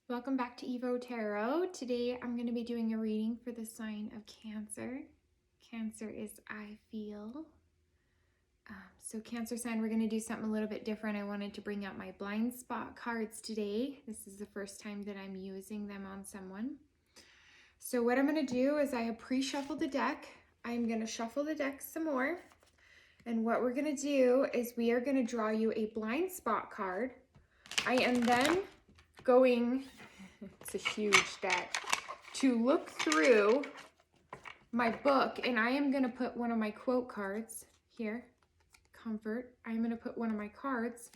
Welcome back to Evo Tarot. Today I'm going to be doing a reading for the sign of Cancer. Cancer is I feel. So Cancer sign, we're going to do something a little bit different. I wanted to bring out my blind spot cards today. This is the first time that I'm using them on someone. So what I'm going to do is I have pre-shuffled the deck. I'm going to shuffle the deck some more. And what we're going to do is we are going to draw you a blind spot card. I am then going, it's a huge deck, to look through my book, and I am going to put one of my quote cards here, comfort. I'm going to put one of my cards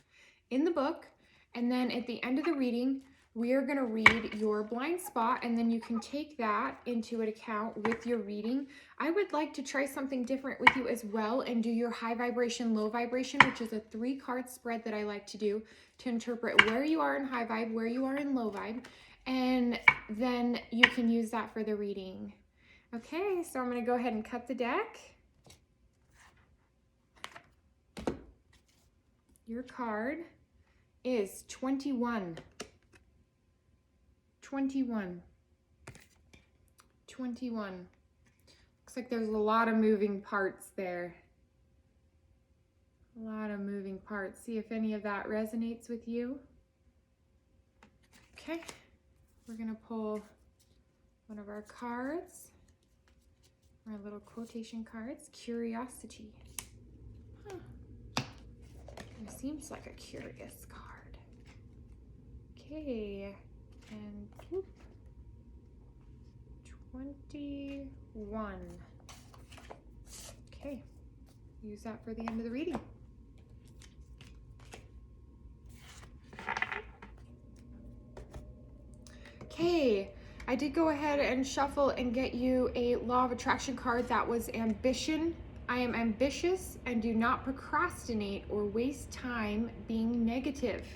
in the book, and then at the end of the reading, we are going to read your blind spot, and then you can take that into account with your reading. I would like to try something different with you as well and do your high vibration, low vibration, which is a 3-card spread that I like to do to interpret where you are in high vibe, where you are in low vibe, and then you can use that for the reading. Okay, so I'm going to go ahead and cut the deck. Your card is 21. 21. Looks like there's a lot of moving parts there. A lot of moving parts. See if any of that resonates with you. Okay, we're gonna pull one of our cards, our little quotation cards. Curiosity. It seems like a curious card. Okay. And whoop, 21. Okay, use that for the end of the reading. Okay, I did go ahead and shuffle and get you a law of attraction card that was ambition. I am ambitious and do not procrastinate or waste time being negative.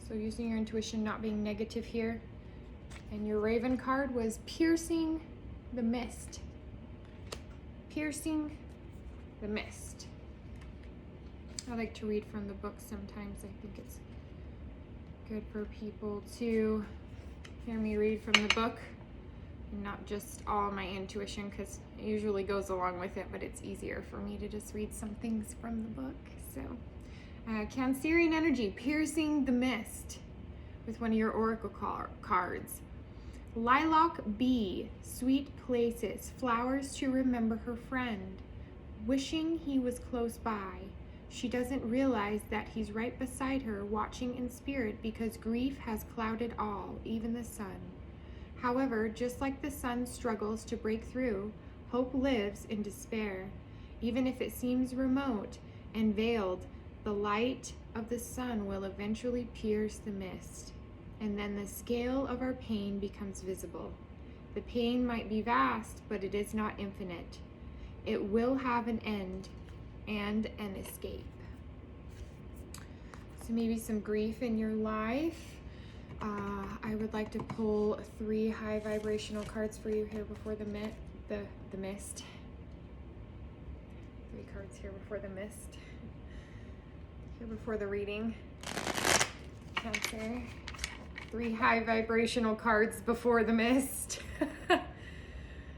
So using your intuition, not being negative here. And your Raven card was piercing the mist. Piercing the mist. I like to read from the book sometimes. I think it's good for people to hear me read from the book and not just all my intuition, because it usually goes along with it, but it's easier for me to just read some things from the book. So Cancerian energy, piercing the mist with one of your oracle cards. Lilac bee, sweet places, flowers to remember her friend, wishing he was close by. She doesn't realize that he's right beside her, watching in spirit, because grief has clouded all, even the sun. However, just like the sun struggles to break through, hope lives in despair. Even if it seems remote and veiled, the light of the sun will eventually pierce the mist, and then the scale of our pain becomes visible. The pain might be vast, but it is not infinite. It will have an end and an escape. So maybe some grief in your life. I would like to pull 3 high vibrational cards for you here before the mist. 3 cards here before the mist. Here before the reading. Cancer. 3 high vibrational cards before the mist.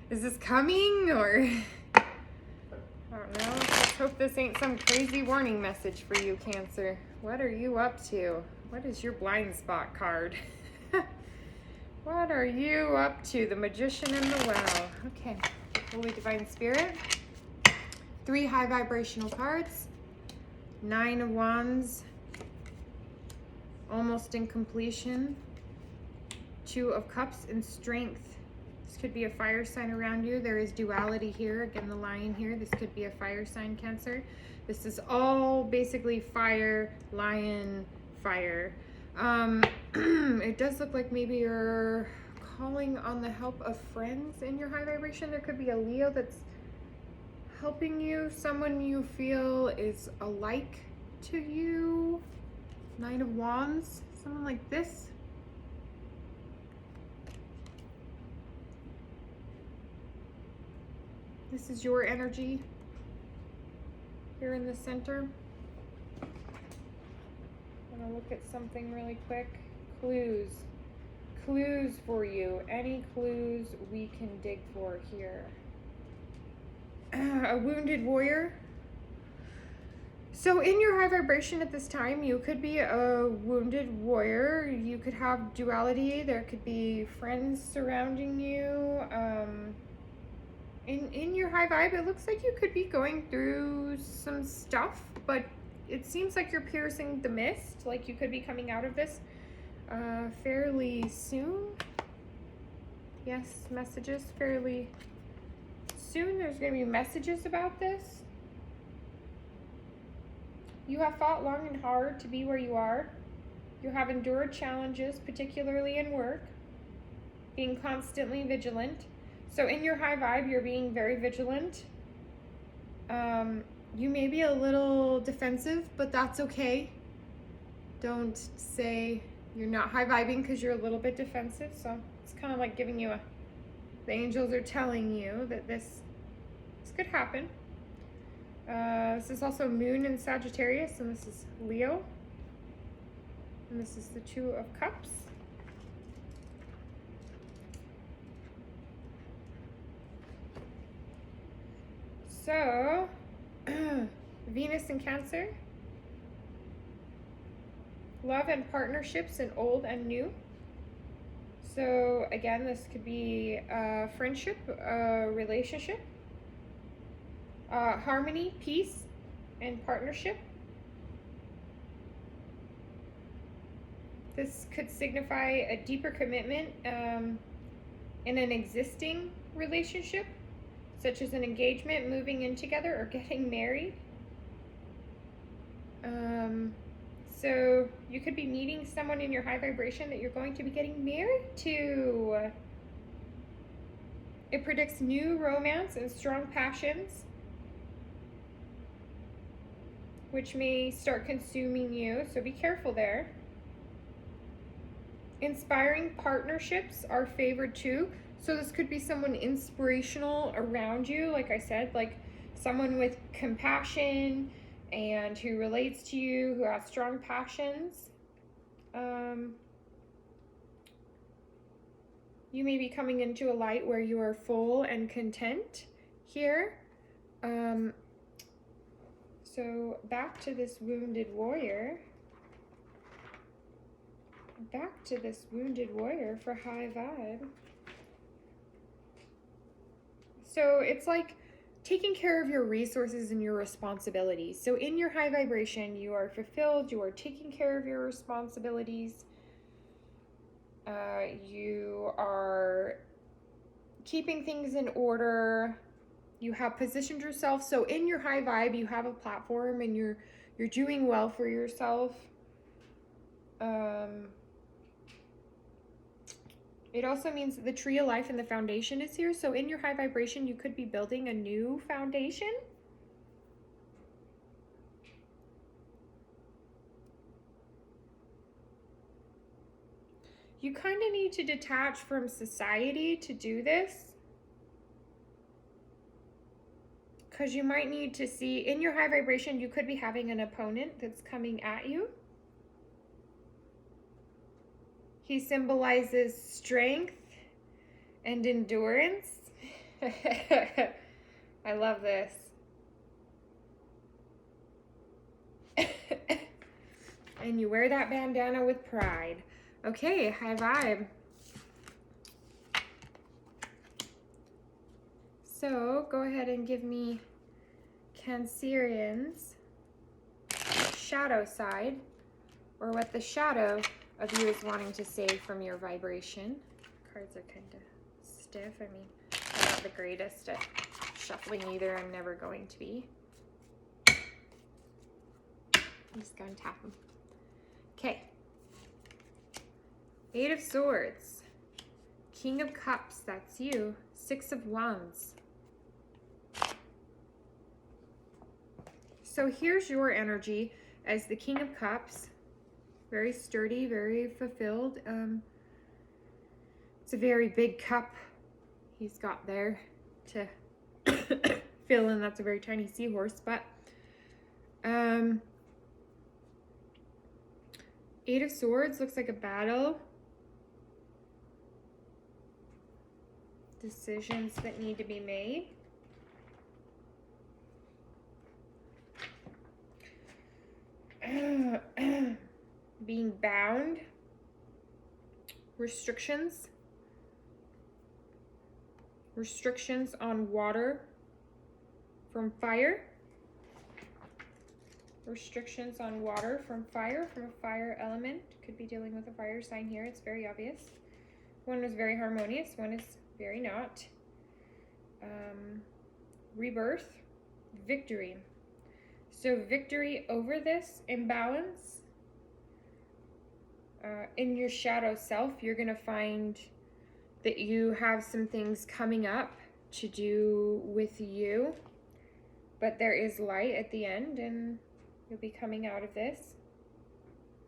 Is this coming, or I don't know. Let's hope this ain't some crazy warning message for you, Cancer. What are you up to? What is your blind spot card? What are you up to? The Magician and the Well. Okay. Holy Divine Spirit. 3 high vibrational cards. 9 of Wands, almost in completion. 2 of Cups and Strength. This could be a fire sign around you. There is duality here. Again, the lion here. This could be a fire sign, Cancer. This is all basically fire, lion, fire. It does look like maybe you're calling on the help of friends in your high vibration. There could be a Leo that's helping you, someone you feel is alike to you. 9 of Wands, someone like this. This is your energy here in the center. I'm gonna look at something really quick. Clues for you. Any clues we can dig for here? A wounded warrior. So in your high vibration at this time, you could be a wounded warrior. You could have duality. There could be friends surrounding you. In your high vibe, it looks like you could be going through some stuff, but it seems like you're piercing the mist. Like you could be coming out of this fairly soon. Yes, messages fairly soon. There's going to be messages about this. You have fought long and hard to be where you are. You have endured challenges, particularly in work, being constantly vigilant. So in your high vibe, you're being very vigilant. You may be a little defensive, but that's okay. Don't say you're not high vibing because you're a little bit defensive. So it's kind of like giving you the angels are telling you that this could happen. This is also Moon in Sagittarius, and this is Leo. And this is the Two of Cups. So, Venus in Cancer. Love and partnerships in old and new. So, again, this could be a friendship, a relationship. Harmony, peace, and partnership. This could signify a deeper commitment in an existing relationship, such as an engagement, moving in together, or getting married. So you could be meeting someone in your high vibration that you're going to be getting married to. It predicts new romance and strong passions, which may start consuming you, so be careful there. Inspiring partnerships are favored too. So this could be someone inspirational around you, like I said, like someone with compassion and who relates to you, who has strong passions. You may be coming into a light where you are full and content here. So back to this wounded warrior. Back to this wounded warrior for high vibe. So it's like taking care of your resources and your responsibilities. So in your high vibration, you are fulfilled, you are taking care of your responsibilities. You are keeping things in order. You have positioned yourself. So in your high vibe, you have a platform and you're doing well for yourself. It also means that the tree of life and the foundation is here. So in your high vibration, you could be building a new foundation. You kind of need to detach from society to do this, because you might need to see, in your high vibration, you could be having an opponent that's coming at you. He symbolizes strength and endurance. I love this. And you wear that bandana with pride. Okay, high vibe. So go ahead and give me Cancerian's shadow side, or what the shadow of you is wanting to say from your vibration. Cards are kind of stiff. I mean, I'm not the greatest at shuffling either. I'm never going to be. I'm just going to tap them. Okay. Eight of Swords. King of Cups, that's you. Six of Wands. So here's your energy as the King of Cups. Very sturdy, very fulfilled. It's a very big cup he's got there to fill in. That's a very tiny Eight of Swords looks like a battle. Decisions that need to be made. Being bound. Restrictions. Restrictions on water from fire. Restrictions on water from fire, from a fire element. Could be dealing with a fire sign here. It's very obvious. One was very harmonious. One is very not. Rebirth. Victory. So victory over this imbalance. In your shadow self, you're going to find that you have some things coming up to do with you. But there is light at the end, and you'll be coming out of this.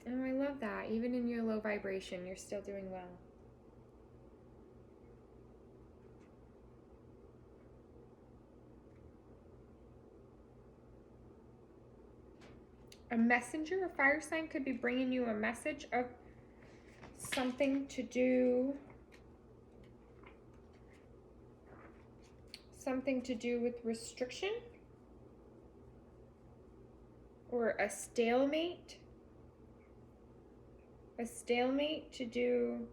Oh, I love that. Even in your low vibration, you're still doing well. A messenger, a fire sign, could be bringing you a message of something to do with restriction or a stalemate. A stalemate to do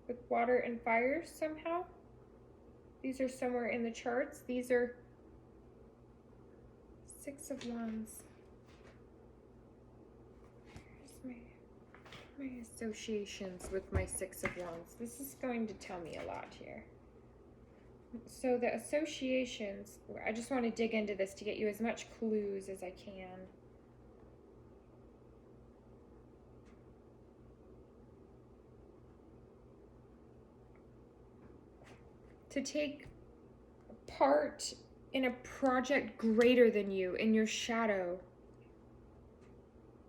with water and fire somehow. These are somewhere in the charts. These are Six of Wands. My associations with my Six of Wands. This is going to tell me a lot here. So the associations, I just want to dig into this to get you as much clues as I can. To take part in a project greater than you, in your shadow.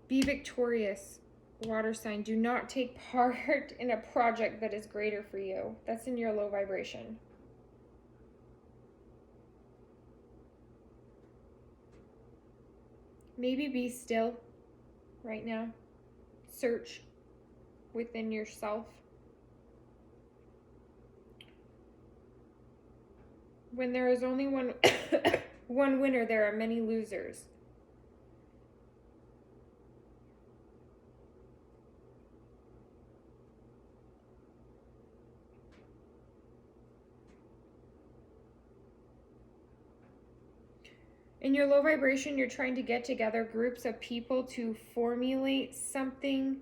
Be victorious. Water sign, do not take part in a project that is greater for you. That's in your low vibration. Maybe be still right now. Search within yourself. When there is only one one winner, there are many losers. In your low vibration, you're trying to get together groups of people to formulate something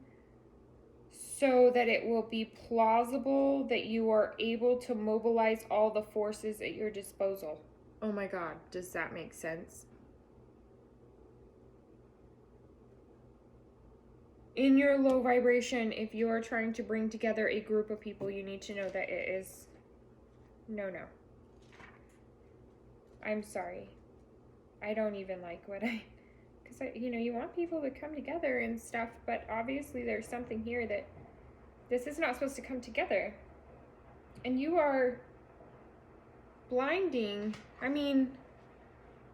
so that it will be plausible that you are able to mobilize all the forces at your disposal. Oh my God, does that make sense? In your low vibration, if you are trying to bring together a group of people, you need to know that it is no. I'm sorry. I don't even like because you want people to come together and stuff, but obviously there's something here that this is not supposed to come together. And you are blinding. I mean,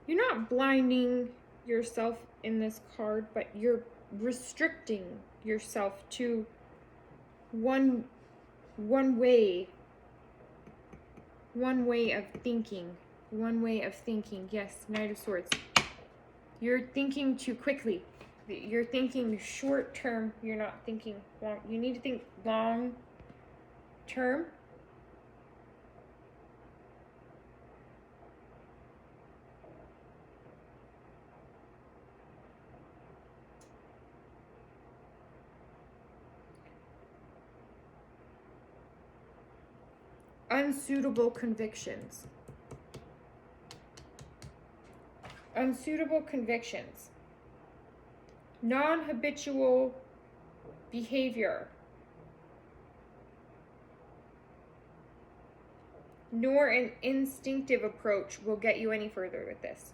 you're not blinding yourself in this card, but you're restricting yourself to one way of thinking. One way of thinking. Yes, Knight of Swords. You're thinking too quickly. You're thinking short term. You're not thinking long. You need to think long term. Unsuitable convictions. Unsuitable convictions. Non-habitual behavior. Nor an instinctive approach will get you any further with this.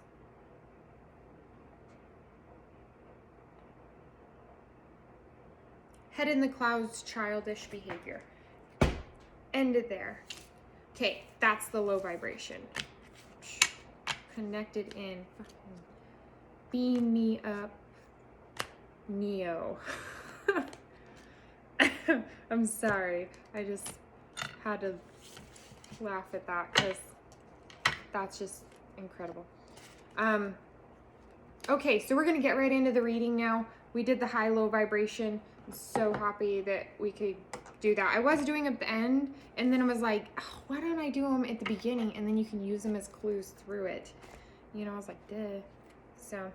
Head in the clouds, childish behavior. End it there. Okay, that's the low vibration. Connected in. Beam me up, Neo. I'm sorry. I just had to laugh at that because that's just incredible. Okay, so we're going to get right into the reading now. We did the high-low vibration. I'm so happy that we could do that. I was doing at the end, and then I was like, oh, why don't I do them at the beginning, and then you can use them as clues through it. You know, I was like, duh. So,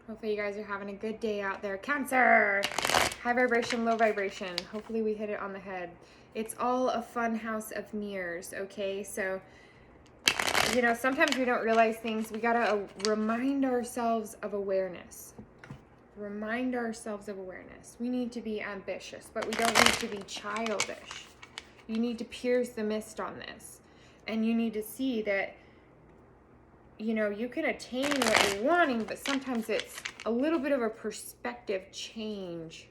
hopefully you guys are having a good day out there. Cancer! High vibration, low vibration. Hopefully we hit it on the head. It's all a fun house of mirrors, okay? So, you know, sometimes we don't realize things. We gotta remind ourselves of awareness. Remind ourselves of awareness. We need to be ambitious, but we don't need to be childish. You need to pierce the mist on this. And you need to see that, you know, you can attain what you're wanting, but sometimes it's a little bit of a perspective change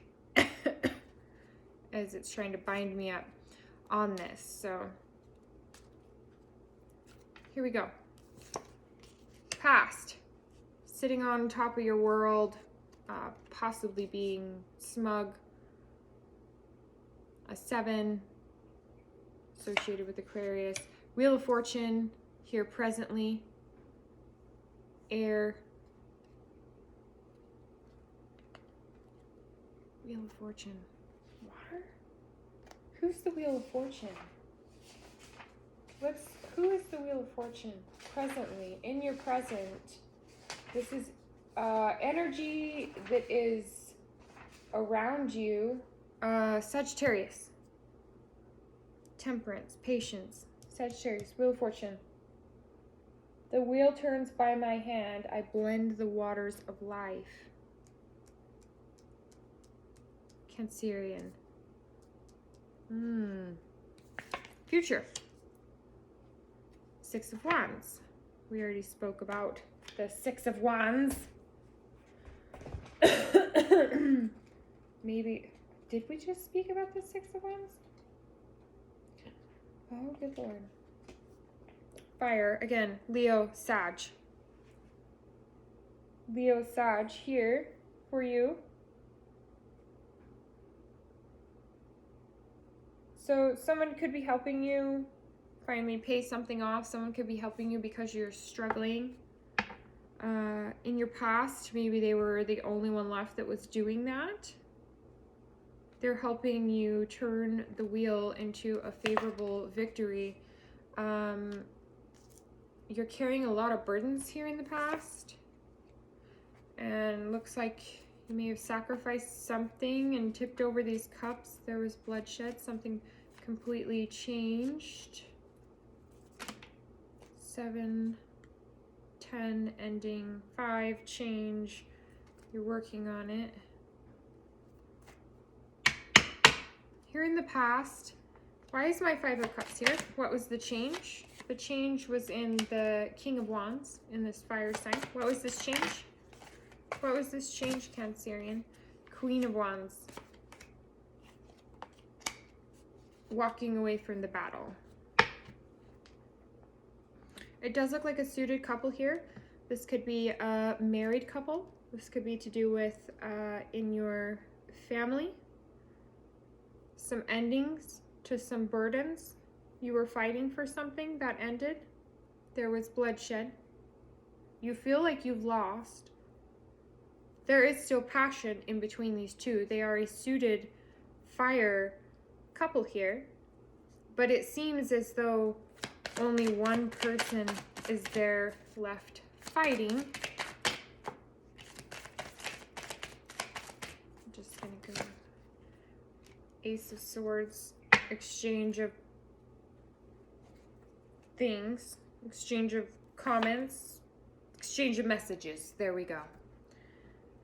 as it's trying to bind me up on this. So here we go. Past. Sitting on top of your world, possibly being smug. A 7, associated with Aquarius. Wheel of Fortune, here presently. Air. Wheel of Fortune. Water? Who's the Wheel of Fortune? Who is the Wheel of Fortune presently, in your present? This is energy that is around you. Sagittarius. Temperance, patience. Sagittarius, Wheel of Fortune. The wheel turns by my hand. I blend the waters of life. Cancerian. Future. 6 of Wands. We already spoke about the 6 of Wands. Maybe, did we just speak about the 6 of Wands? Oh, good Lord. Fire, again, Leo, Sag. Leo, Sag here for you. So someone could be helping you finally pay something off. Someone could be helping you because you're struggling. In your past, maybe they were the only one left that was doing that. They're helping you turn the wheel into a favorable victory. You're carrying a lot of burdens here in the past. And looks like you may have sacrificed something and tipped over these cups. There was bloodshed. Something completely changed. 7, 10, ending 5, change. You're working on it. Here in the past, why is my 5 of Cups here? What was the change? The change was in the King of Wands in this fire sign. What was this change? What was this change, Cancerian? Queen of Wands. Walking away from the battle. It does look like a suited couple here. This could be a married couple. This could be to do with in your family. Some endings to some burdens. You were fighting for something that ended. There was bloodshed. You feel like you've lost. There is still passion in between these two. They are a suited fire couple here. But it seems as though only one person is there left fighting. I'm just going to go Ace of Swords, exchange of things, exchange of comments, exchange of messages. There we go.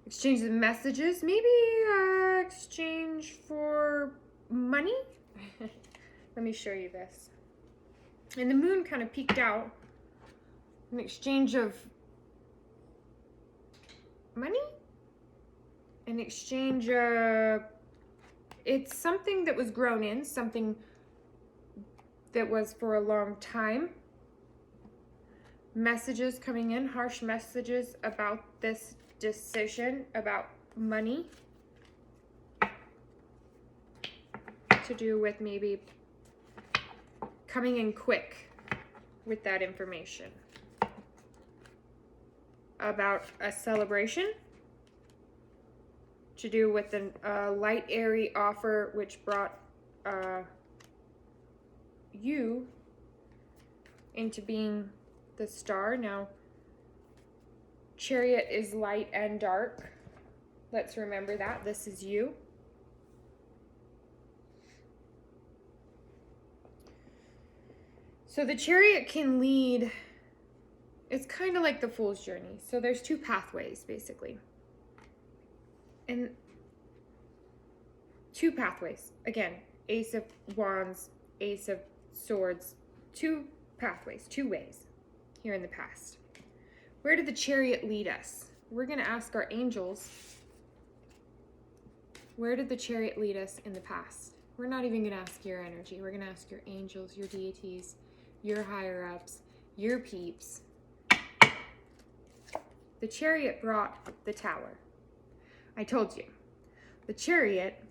Exchange of messages, maybe exchange for money. Let me show you this. And the moon kind of peeked out. An exchange of money? An exchange of, it's something that was grown in, something that was for a long time. Messages coming in, harsh messages about this decision, about money. to do with maybe coming in quick with that information about a celebration, to do with a light, airy offer which brought you into being the star. Now, Chariot is light and dark. Let's remember that. This is you. So the Chariot can lead, it's kind of like the Fool's Journey. So there's two pathways, basically. And two pathways. Again, Ace of Wands, Ace of Swords. Two pathways, two ways here in the past. Where did the Chariot lead us? We're going to ask our angels, where did the Chariot lead us in the past? We're not even going to ask your energy. We're going to ask your angels, your deities, your higher ups, your peeps. The Chariot brought the Tower. I told you. The Chariot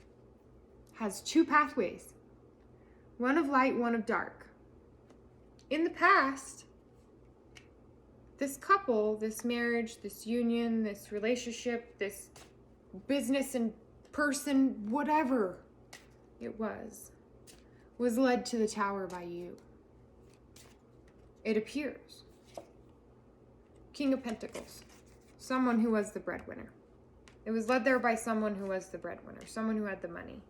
has two pathways. One of light, one of dark. In the past, this couple, this marriage, this union, this relationship, this business and person, whatever it was led to the Tower by you. It appears. King of Pentacles. Someone who was the breadwinner. It was led there by someone who was the breadwinner. Someone who had the money.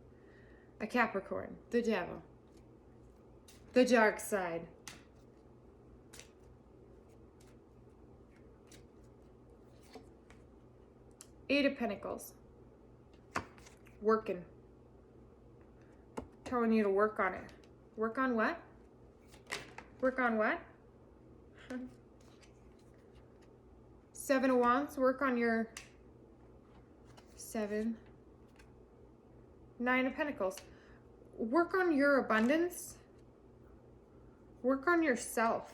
A Capricorn. The devil. The dark side. Eight of Pentacles. Working. Telling you to work on it. Work on what? Work on what? Seven of Wands. Work on your seven. Nine of Pentacles. Work on your abundance. Work on yourself.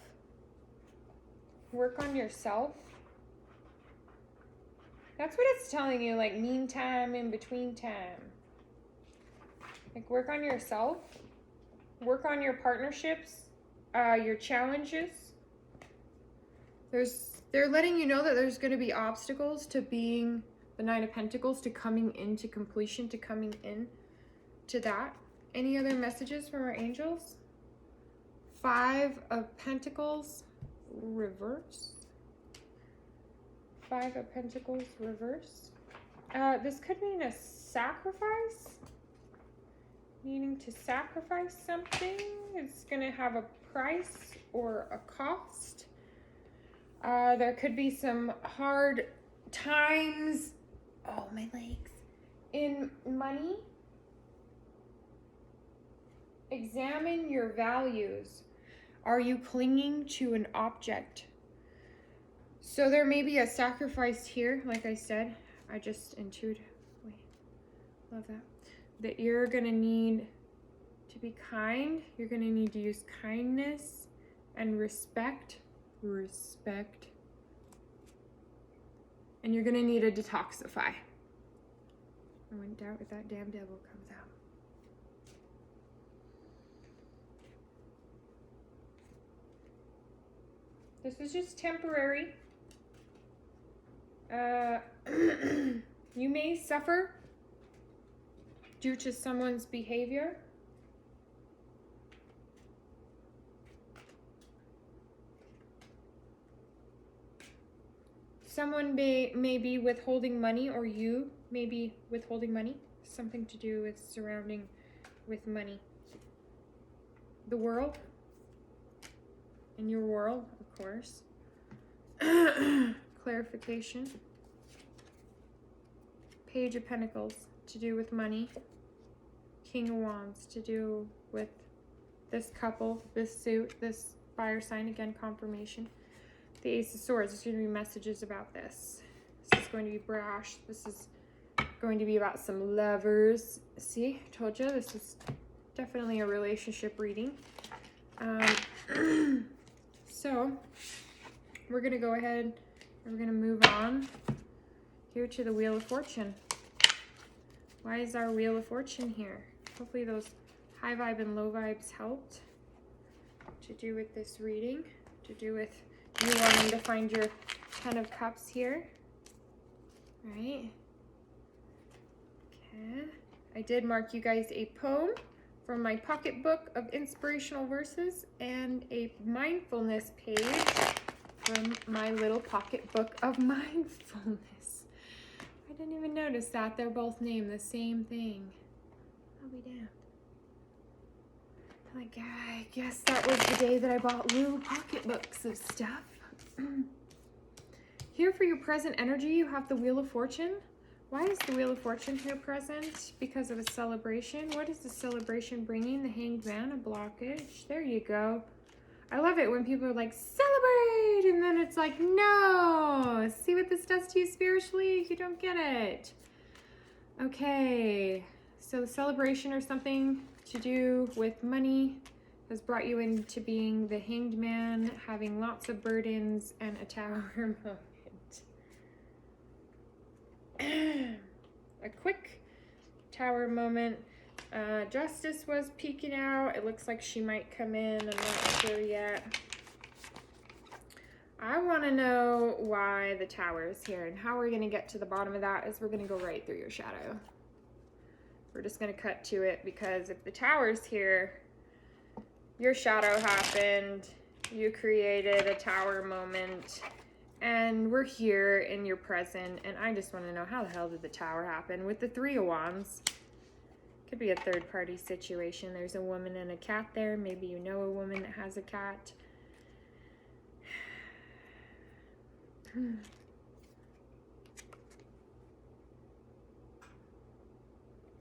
Work on yourself. That's what it's telling you, like meantime, in between time. Like work on yourself. Work on your partnerships, your challenges. They're letting you know that there's going to be obstacles to being the Nine of Pentacles, to coming into completion, to coming in to that. Any other messages from our angels? Five of Pentacles, reverse. Five of Pentacles, reverse. This could mean a sacrifice. Needing to sacrifice something. It's going to have a price or a cost. There could be some hard times. Oh, my legs. In money. Examine your values. Are you clinging to an object? So there may be a sacrifice here, like I said. I just intuitively love that. That you're going to need to be kind. You're going to need to use kindness and respect. Respect. And you're going to need to detoxify. I wouldn't doubt if that damn devil comes out. This is just temporary. You may suffer due to someone's behavior. Someone may be withholding money, or you may be withholding money. Something to do with surrounding with money. The world. In your world, of course. Clarification. Page of Pentacles, to do with money. King of Wands, to do with this couple, this suit, this fire sign. Again, confirmation. The Ace of Swords, there's going to be messages about this. This is going to be brash. This is going to be about some lovers. See, I told you, this is definitely a relationship reading. So, we're going to go ahead and we're going to move on here to the Wheel of Fortune. Why is our Wheel of Fortune here? Hopefully those high vibe and low vibes helped to do with this reading, to do with you wanting to find your 10 of Cups here, right? Okay, I did mark you guys a poem from my pocketbook of inspirational verses and a mindfulness page from my little pocketbook of mindfulness. I didn't even notice that. They're both named the same thing. I'll be damned. Like, I guess that was the day that I bought little pocketbooks of stuff. Here for your present energy, you have the Wheel of Fortune. Why is the Wheel of Fortune here present? Because of a celebration. What is the celebration bringing? The Hanged Man, a blockage. There you go. I love it when people are like, celebrate! And then it's like, no! See what this does to you spiritually? You don't get it. Okay. So the celebration or something to do with money has brought you into being the Hanged Man, having lots of burdens and a Tower moment. A quick Tower moment. Justice was peeking out. It looks like she might come in. I'm not sure yet. I want to know why the Tower is here, and how we're going to get to the bottom of that is we're going to go right through your shadow. We're just going to cut to it, because if the Tower's here, your shadow happened, you created a Tower moment, and we're here in your present, and I just want to know, how the hell did the Tower happen? With the Three of Wands, could be a third-party situation. There's a woman and a cat there. Maybe you know a woman that has a cat.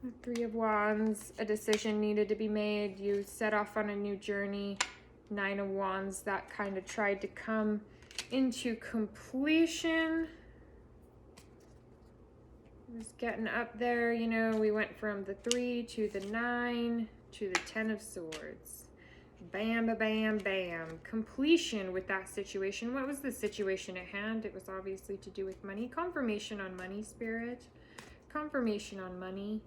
The Three of Wands, a decision needed to be made. You set off on a new journey. Nine of Wands, that kind of tried to come into completion. It was getting up there, you know. We went from the 3 to the 9 to the 10 of Swords. Bam, bam, bam. Completion with that situation. What was the situation at hand? It was obviously to do with money. Confirmation on money, Spirit. Confirmation on money.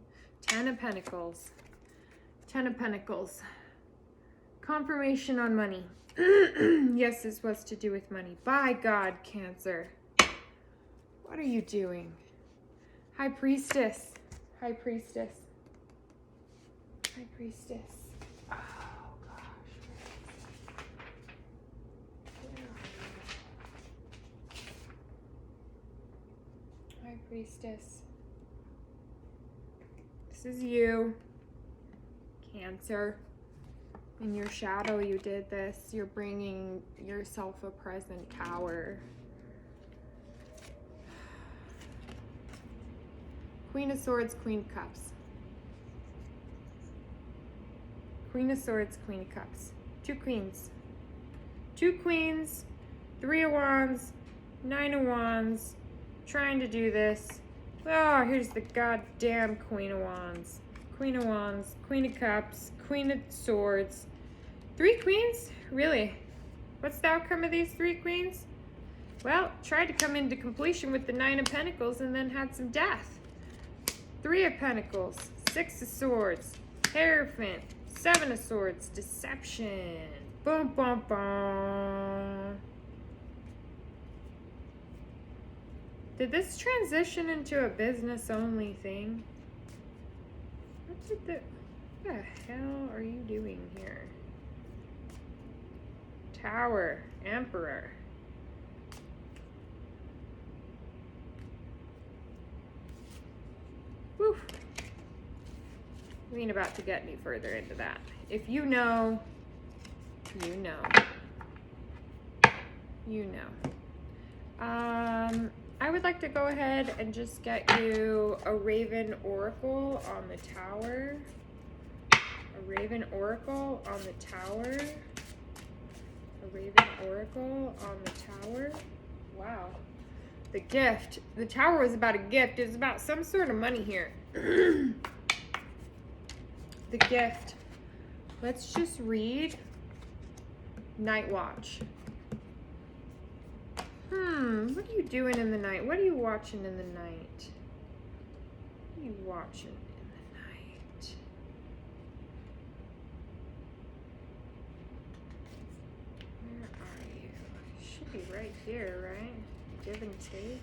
10 of Pentacles. 10 of Pentacles. Confirmation on money. Yes, this was to do with money. By God, Cancer. What are you doing? High Priestess. High Priestess. High Priestess. Oh, gosh. High Priestess. This is you, Cancer. In your shadow, you did this. You're bringing yourself a present Tower. Queen of Swords, Queen of Cups. Queen of Swords, Queen of Cups. Two queens. Two queens, Three of Wands, Nine of Wands. Trying to do this. Oh, here's the goddamn Queen of Wands. Queen of Wands, Queen of Cups, Queen of Swords. Three queens? Really? What's the outcome of these three queens? Well, tried to come into completion with the Nine of Pentacles and then had some death. Three of Pentacles, Six of Swords, Hierophant, Seven of Swords, Deception. Boom, boom, boom. Did this transition into a business-only thing? What the hell are you doing here? Tower, Emperor. Whew. We ain't about to get any further into that. If you know, you know. You know. I would like to go ahead and just get you a Raven Oracle on the Tower. A Raven Oracle on the Tower. A Raven Oracle on the Tower. Wow. The gift. The Tower was about a gift. It was about some sort of money here. The gift. Let's just read Night Watch. What are you doing in the night? What are you watching in the night? What are you watching in the night? be right here, right? Give and take.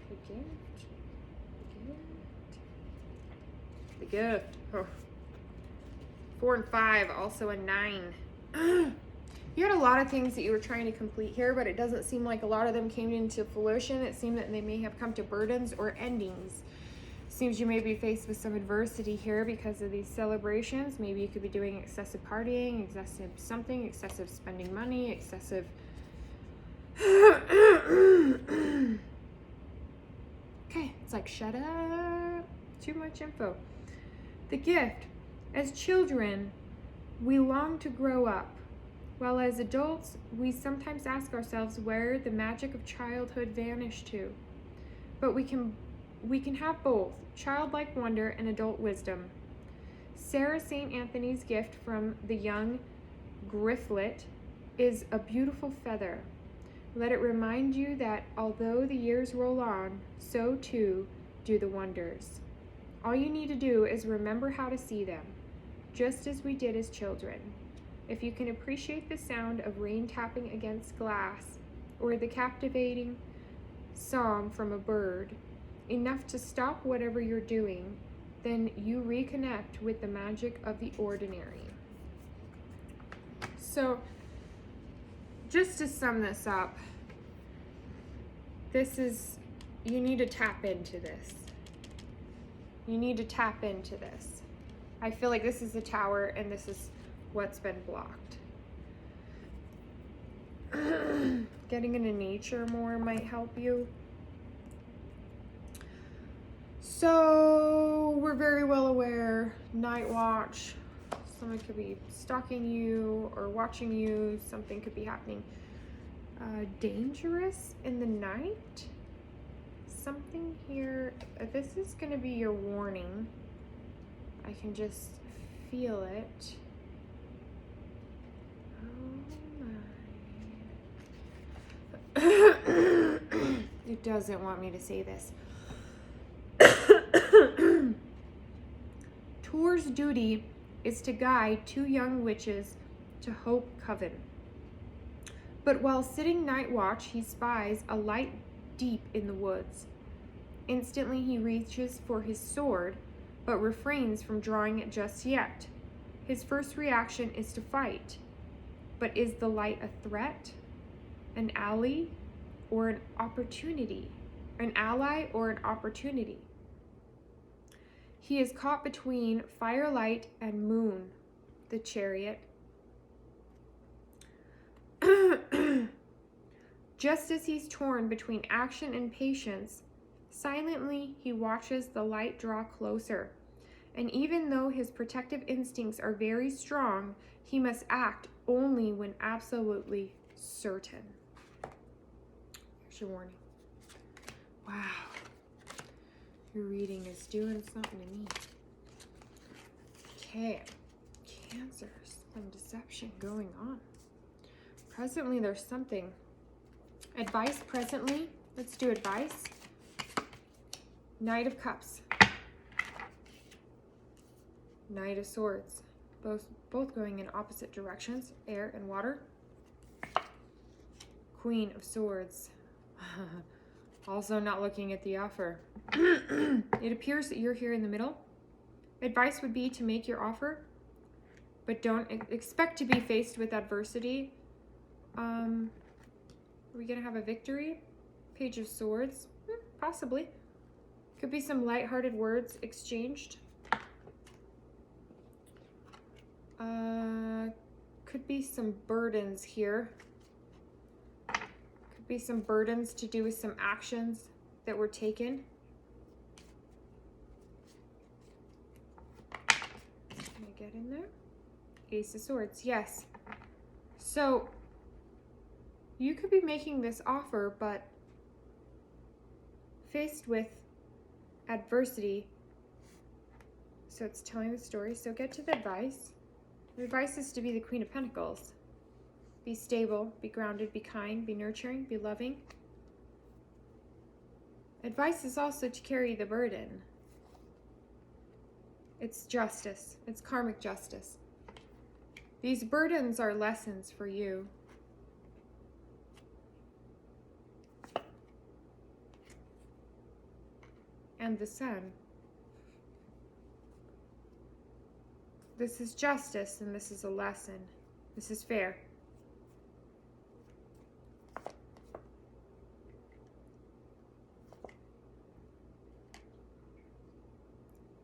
The gift. The gift. Oh. 4 and 5, also a 9. You had a lot of things that you were trying to complete here, but it doesn't seem like a lot of them came into fruition. It seemed that they may have come to burdens or endings. Seems you may be faced with some adversity here because of these celebrations. Maybe you could be doing excessive partying, excessive something, excessive spending money, excessive... Okay, it's like, shut up. Too much info. The gift. As children, we long to grow up. While as adults, we sometimes ask ourselves where the magic of childhood vanished to. But we can have both, childlike wonder and adult wisdom. Sarah St. Anthony's gift from the young Grifflet is a beautiful feather. Let it remind you that although the years roll on, so too do the wonders. All you need to do is remember how to see them, just as we did as children. If you can appreciate the sound of rain tapping against glass, or the captivating song from a bird, enough to stop whatever you're doing, then you reconnect with the magic of the ordinary. So, just to sum this up, you need to tap into this. You need to tap into this. I feel like this is the tower and this is what's been blocked. Getting into nature more might help you. So we're very well aware, night watch, someone could be stalking you or watching you, something could be happening. Dangerous in the night, something here, this is going to be your warning. I can just feel it. Oh my. It doesn't want me to say this. Tor's duty is to guide 2 young witches to Hope Coven. But while sitting night watch, he spies a light deep in the woods. Instantly he reaches for his sword, but refrains from drawing it just yet. His first reaction is to fight. But is the light a threat, an ally, or an opportunity? An ally or an opportunity? He is caught between firelight and moon, the Chariot. Just as he's torn between action and patience, silently he watches the light draw closer. And even though his protective instincts are very strong, he must act only when absolutely certain. Here's your warning. Wow. Your reading is doing something to me. Okay. Cancer. Some deception going on. Presently, there's something. Advice presently. Let's do advice. Knight of Cups. Knight of Swords. Both going in opposite directions. Air and water. Queen of Swords. Also not looking at the offer. It appears that you're here in the middle. Advice would be to make your offer, but don't expect to be faced with adversity. Are we gonna have a victory? Page of Swords, possibly. Could be some lighthearted words exchanged. Could be some burdens here. Could be some burdens to do with some actions that were taken. Can I get in there? Ace of Swords, yes. So you could be making this offer, but faced with adversity. So it's telling the story. So get to the advice. The advice is to be the Queen of Pentacles. Be stable, be grounded, be kind, be nurturing, be loving. Advice is also to carry the burden. It's justice. It's karmic justice. These burdens are lessons for you. and the Sun. This is justice, and this is a lesson. This is fair.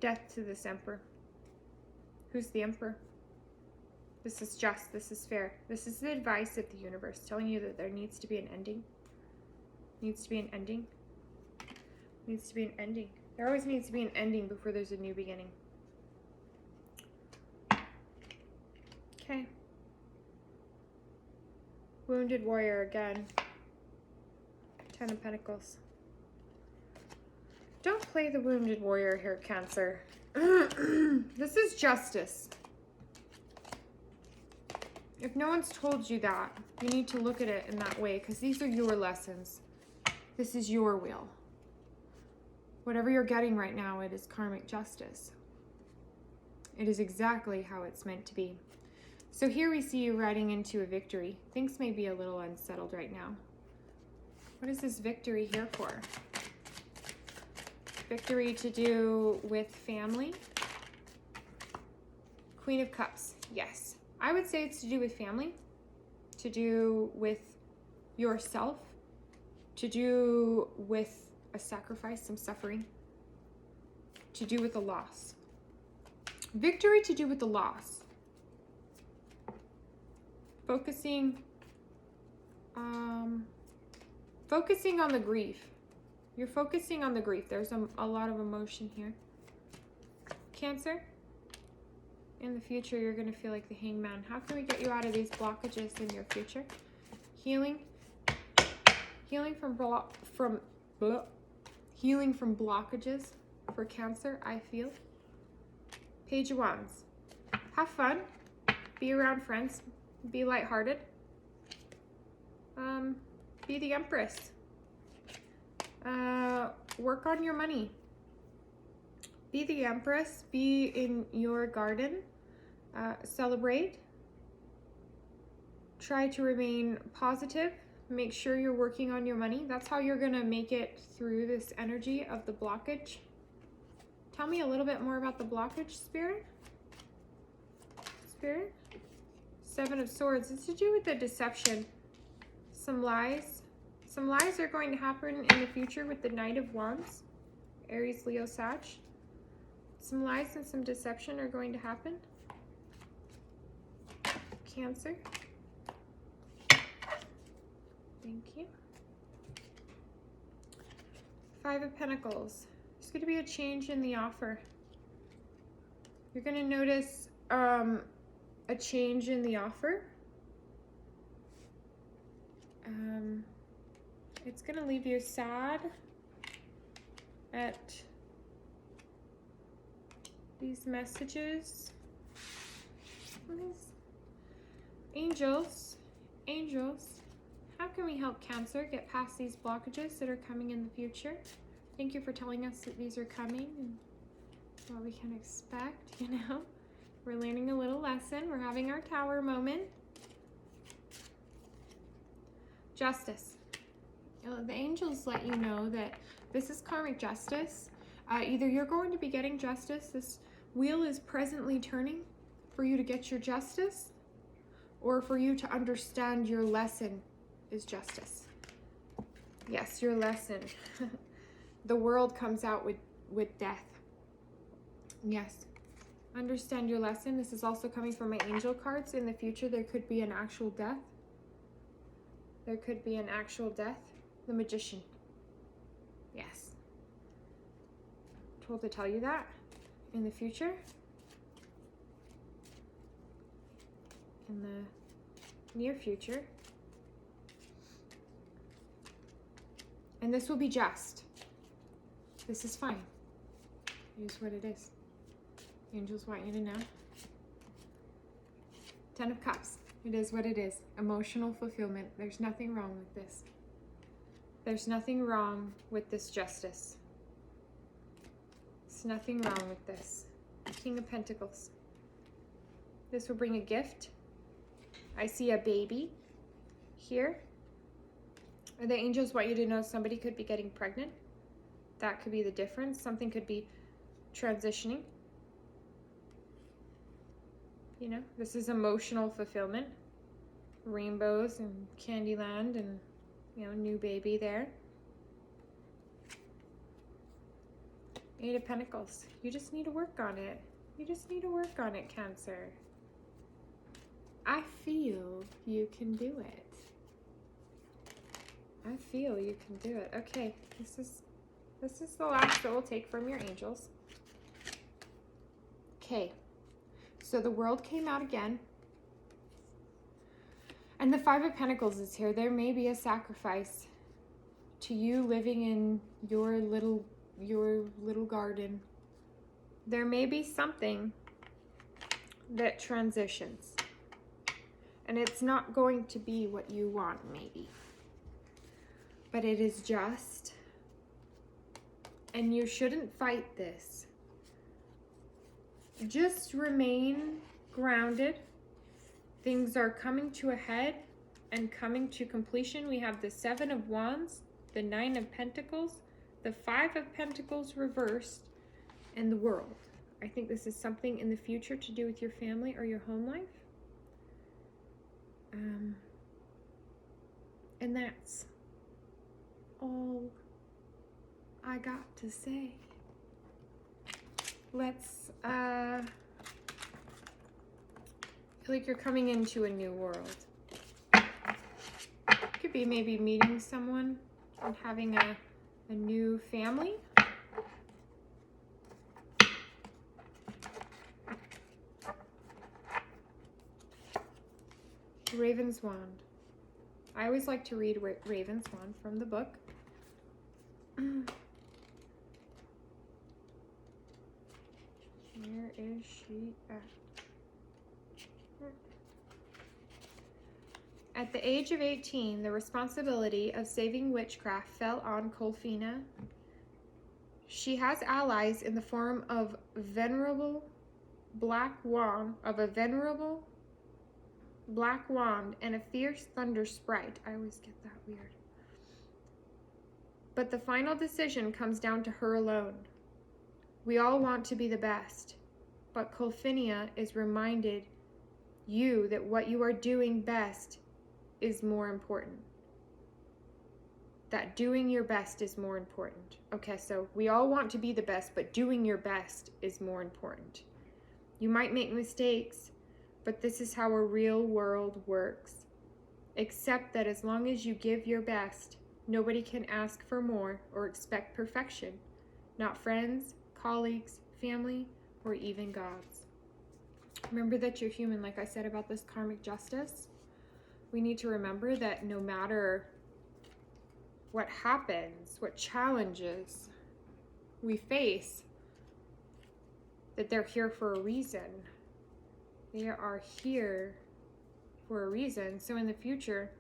Death to this Emperor. Who's the Emperor? This is just. This is fair. This is the advice of the universe telling you that there needs to be an ending. Needs to be an ending. Needs to be an ending. There always needs to be an ending before there's a new beginning. Okay. Wounded warrior again. 10 of Pentacles. Don't play the wounded warrior here, Cancer. This is justice. If no one's told you that, you need to look at it in that way, because these are your lessons. This is your will. Whatever you're getting right now, it is karmic justice. It is exactly how it's meant to be. So here we see you riding into a victory. Things may be a little unsettled right now. What is this victory here for? Victory to do with family. Queen of Cups, yes. I would say it's to do with family, to do with yourself, to do with a sacrifice, some suffering, to do with a loss. Victory to do with the loss. Focusing on the grief. You're focusing on the grief. There's a lot of emotion here. Cancer, in the future, you're going to feel like the Hangman. How can we get you out of these blockages in your future? Healing. Healing from blockages for Cancer, I feel. Page of Wands. Have fun. Be around friends. Be lighthearted. Be the Empress. Work on your money. Be the Empress. Be in your garden. Celebrate. Try to remain positive. Make sure you're working on your money. That's how you're going to make it through this energy of the blockage. Tell me a little bit more about the blockage, Spirit. Spirit. 7 of Swords. It's to do with the deception. Some lies. Some lies are going to happen in the future with the Knight of Wands. Aries, Leo, Sag. Some lies and some deception are going to happen. Cancer. Thank you. 5 of Pentacles. There's going to be a change in the offer. You're going to notice a change in the offer. It's going to leave you sad at these messages. Angels, how can we help Cancer get past these blockages that are coming in the future? Thank you for telling us that these are coming and what we can expect, you know. We're learning a little lesson. We're having our tower moment. Justice. The angels let you know that this is karmic justice. Either you're going to be getting justice, this wheel is presently turning for you to get your justice, or for you to understand your lesson is justice. Yes, your lesson. The world comes out with death. Yes. Understand your lesson. This is also coming from my angel cards. In the future, there could be an actual death. There could be an actual death. The Magician. Yes. Told to tell you that. In the future. In the near future. And this will be just. This is fine. It is what it is. Angels want you to know. 10 of Cups. It is what it is. Emotional fulfillment. There's nothing wrong with this. There's nothing wrong with this justice. There's nothing wrong with this. King of Pentacles. This will bring a gift. I see a baby here. The angels want you to know somebody could be getting pregnant. that could be the difference. Something could be transitioning. You know, this is emotional fulfillment. Rainbows and Candyland and, you know, new baby there. Eight of Pentacles. You just need to work on it. You just need to work on it, Cancer. I feel you can do it. I feel you can do it. Okay, this is the last that we'll take from your angels. Okay, so the World came out again. And the Five of Pentacles is here. There may be a sacrifice to you living in your little garden. There may be something that transitions. And it's not going to be what you want, maybe. But it is just. And you shouldn't fight this. Just remain grounded. Things are coming to a head and coming to completion. We have the Seven of Wands, the Nine of Pentacles, the Five of Pentacles reversed, and the World. I think this is something in the future to do with your family or your home life. And that's all I got to say. Let's, I feel like you're coming into a new world. Could be maybe meeting someone and having a new family. Raven's Wand. I always like to read Raven's Wand from the book. Where is she at? At the age of 18, the responsibility of saving witchcraft fell on Colfina. She has allies in the form of a venerable black wand and a fierce thunder sprite. I always get that weird. But the final decision comes down to her alone. We all want to be the best, but Colfinia is reminded you that what you are doing best is more important. That doing your best is more important. Okay, so we all want to be the best, but doing your best is more important. You might make mistakes, but this is how a real world works. Accept that as long as you give your best, nobody can ask for more or expect perfection. Not friends, colleagues, family, or even gods. Remember that you're human, like I said about this karmic justice. We need to remember that no matter what happens, what challenges we face, that they're here for a reason. They are here for a reason. So in the future,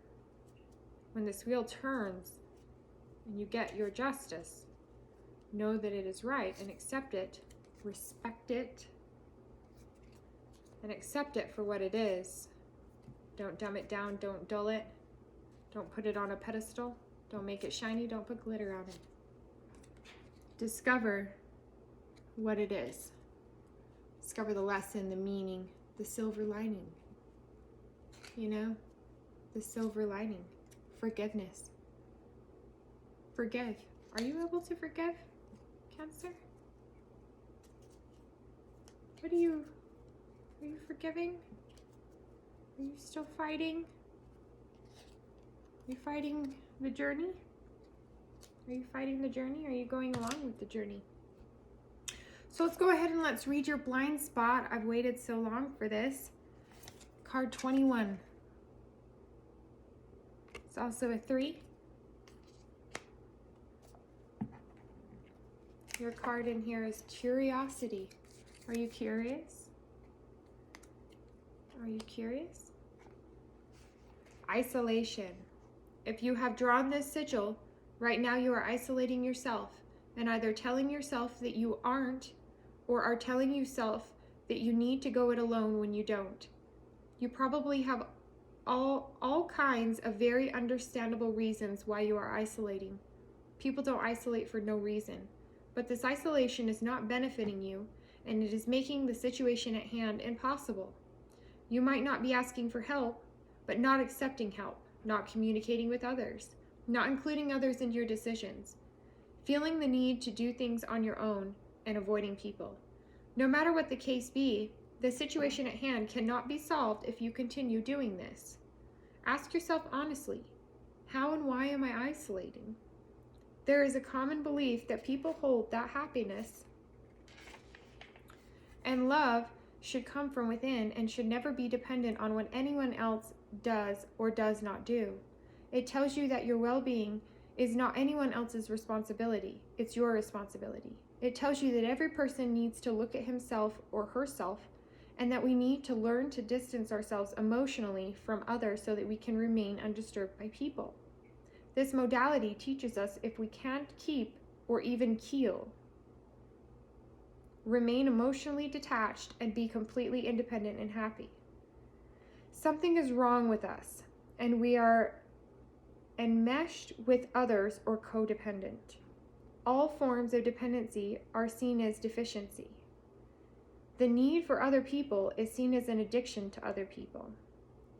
when this wheel turns and you get your justice, know that it is right and accept it, respect it, and accept it for what it is. Don't dumb it down, don't dull it, don't put it on a pedestal, don't make it shiny, don't put glitter on it. Discover what it is. Discover the lesson, the meaning, the silver lining. You know, the silver lining. Forgiveness. Forgive. Are you able to forgive, Cancer? Are you forgiving? Are you still fighting? Are you fighting the journey? Are you fighting the journey? Are you going along with the journey? So let's go ahead and let's read your blind spot. I've waited so long for this. Card 21. It's also a 3. Your card in here is curiosity. Are you curious? Are you curious? Isolation. If you have drawn this sigil, right now you are isolating yourself and either telling yourself that you aren't or are telling yourself that you need to go it alone when you don't. You probably have all kinds of very understandable reasons why you are isolating. People don't isolate for no reason, but this isolation is not benefiting you, and it is making the situation at hand impossible. You might not be asking for help, but not accepting help, not communicating with others, not including others in your decisions, feeling the need to do things on your own, and avoiding people. No matter what the case be, the situation at hand cannot be solved if you continue doing this. Ask yourself honestly, how and why am I isolating? There is a common belief that people hold that happiness and love should come from within and should never be dependent on what anyone else does or does not do. It tells you that your well-being is not anyone else's responsibility, it's your responsibility. It tells you that every person needs to look at himself or herself, and that we need to learn to distance ourselves emotionally from others so that we can remain undisturbed by people. This modality teaches us if we can't keep or even heal, remain emotionally detached, and be completely independent and happy. Something is wrong with us, and we are enmeshed with others or codependent. All forms of dependency are seen as deficiency. The need for other people is seen as an addiction to other people.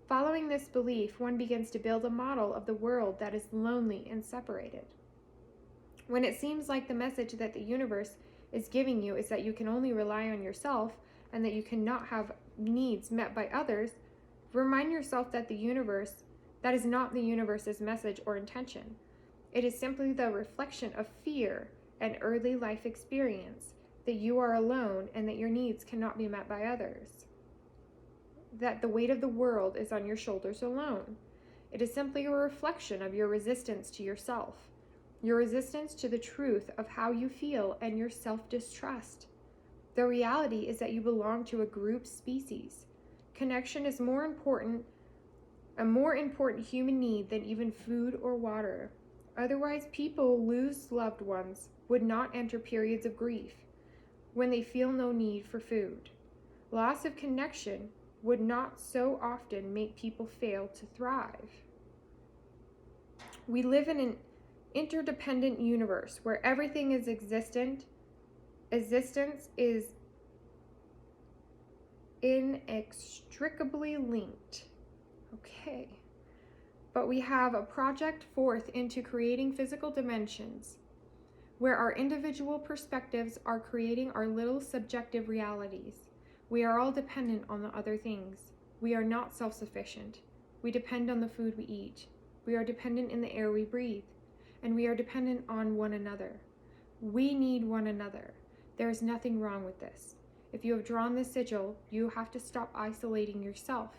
Following this belief, one begins to build a model of the world that is lonely and separated. When it seems like the message that the universe is giving you is that you can only rely on yourself and that you cannot have needs met by others, remind yourself that that is not the universe's message or intention. It is simply the reflection of fear and early life experience that you are alone and that your needs cannot be met by others. That the weight of the world is on your shoulders alone. It is simply a reflection of your resistance to yourself, your resistance to the truth of how you feel, and your self-distrust. The reality is that you belong to a group species. Connection is a more important human need than even food or water. Otherwise, people lose loved ones would not enter periods of grief when they feel no need for food. Loss of connection would not so often make people fail to thrive. We live in an interdependent universe where everything is existence is inextricably linked. Okay. But we have a project forth into creating physical dimensions where our individual perspectives are creating our little subjective realities. We are all dependent on the other things. We are not self-sufficient. We depend on the food we eat. We are dependent in the air we breathe. And we are dependent on one another. We need one another. There is nothing wrong with this. If you have drawn this sigil, you have to stop isolating yourself.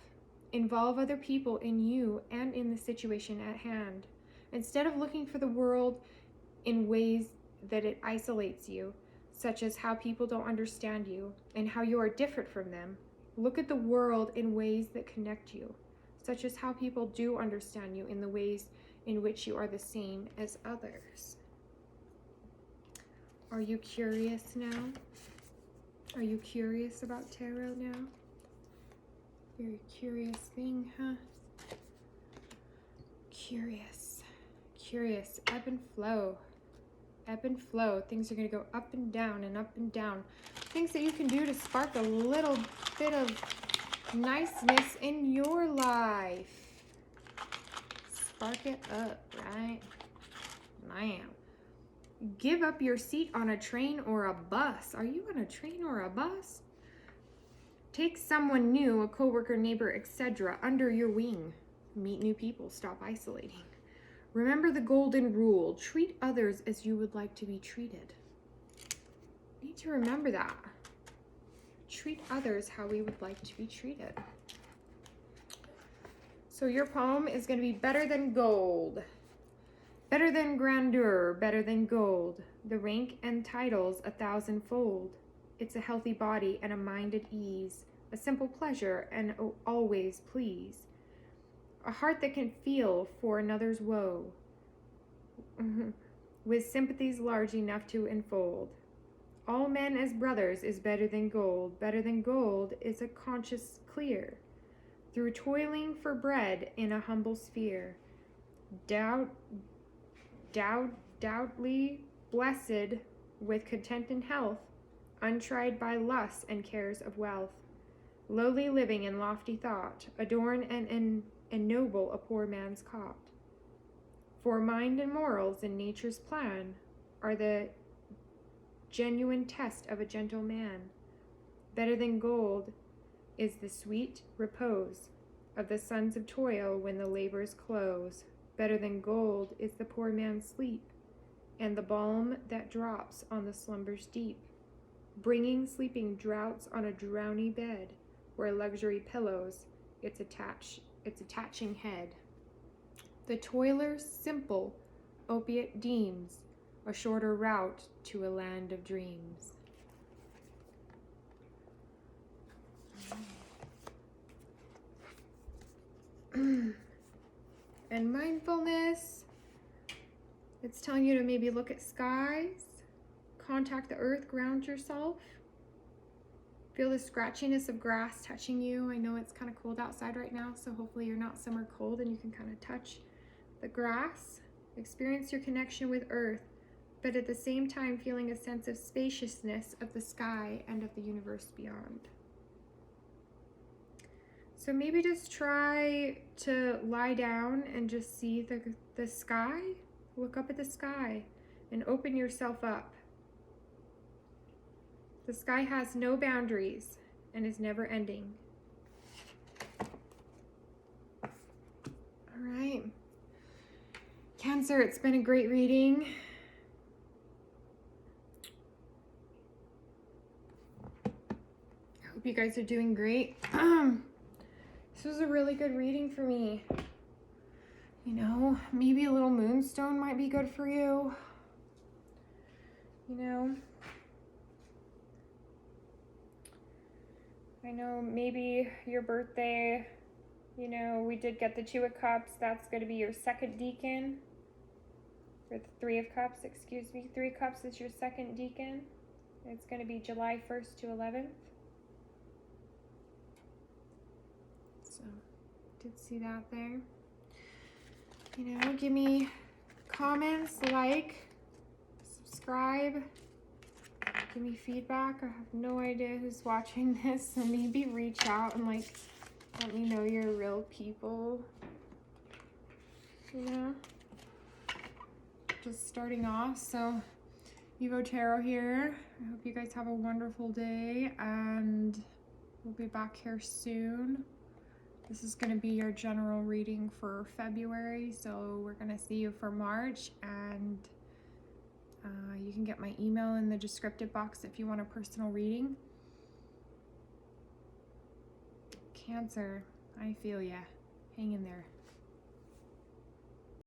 Involve other people in you and in the situation at hand. Instead of looking for the world in ways that it isolates you, such as how people don't understand you and how you are different from them, look at the world in ways that connect you, such as how people do understand you in the ways in which you are the same as others. Are you curious now? Are you curious about tarot now? Very curious thing, huh? Curious. Ebb and flow. Ebb and flow. Things are going to go up and down and up and down. Things that you can do to spark a little bit of niceness in your life. Spark it up, right? Man. Give up your seat on a train or a bus. Are you on a train or a bus? Take someone new, a coworker, neighbor, etc., under your wing. Meet new people. Stop isolating. Remember the golden rule. Treat others as you would like to be treated. You need to remember that. Treat others how we would like to be treated. So your poem is going to be better than gold. Better than grandeur, better than gold. The rank and titles 1,000-fold. It's a healthy body and a mind at ease, a simple pleasure and always please. A heart that can feel for another's woe, with sympathies large enough to enfold. All men as brothers is better than gold. Better than gold is a conscience clear, through toiling for bread in a humble sphere. doubtly blessed with content and health, untried by lusts and cares of wealth. Lowly living and lofty thought, adorn and ennoble a poor man's cot. For mind and morals in nature's plan are the genuine test of a gentle man. Better than gold is the sweet repose of the sons of toil when the labors close. Better than gold is the poor man's sleep, and the balm that drops on the slumbers deep, bringing sleeping draughts on a drowny bed, where luxury pillows its attaching head. The toiler's simple opiate deems a shorter route to a land of dreams. And mindfulness, it's telling you to maybe look at skies, contact the earth, ground yourself. Feel the scratchiness of grass touching you. I know it's kind of cold outside right now, so hopefully you're not summer cold and you can kind of touch the grass. Experience your connection with earth, but at the same time feeling a sense of spaciousness of the sky and of the universe beyond. So maybe just try to lie down and just see the sky. Look up at the sky and open yourself up. The sky has no boundaries and is never ending. All right. Cancer, it's been a great reading. I hope you guys are doing great. This was a really good reading for me. You know, maybe a little moonstone might be good for you. You know, I know maybe your birthday, you know, we did get the Two of Cups. That's going to be your second deacon. Or the Three of Cups, excuse me. Three of Cups is your second deacon. It's going to be July 1st to 11th. So, did see that there. You know, give me comments, like, subscribe, give me feedback. I have no idea who's watching this, so maybe reach out and like let me know you're real people. You know, just starting off. So Evo Tarot here. I hope you guys have a wonderful day, and we'll be back here soon. This is going to be your general reading for February, so we're going to see you for March, and you can get my email in the descriptive box if you want a personal reading. Cancer, I feel ya. Hang in there.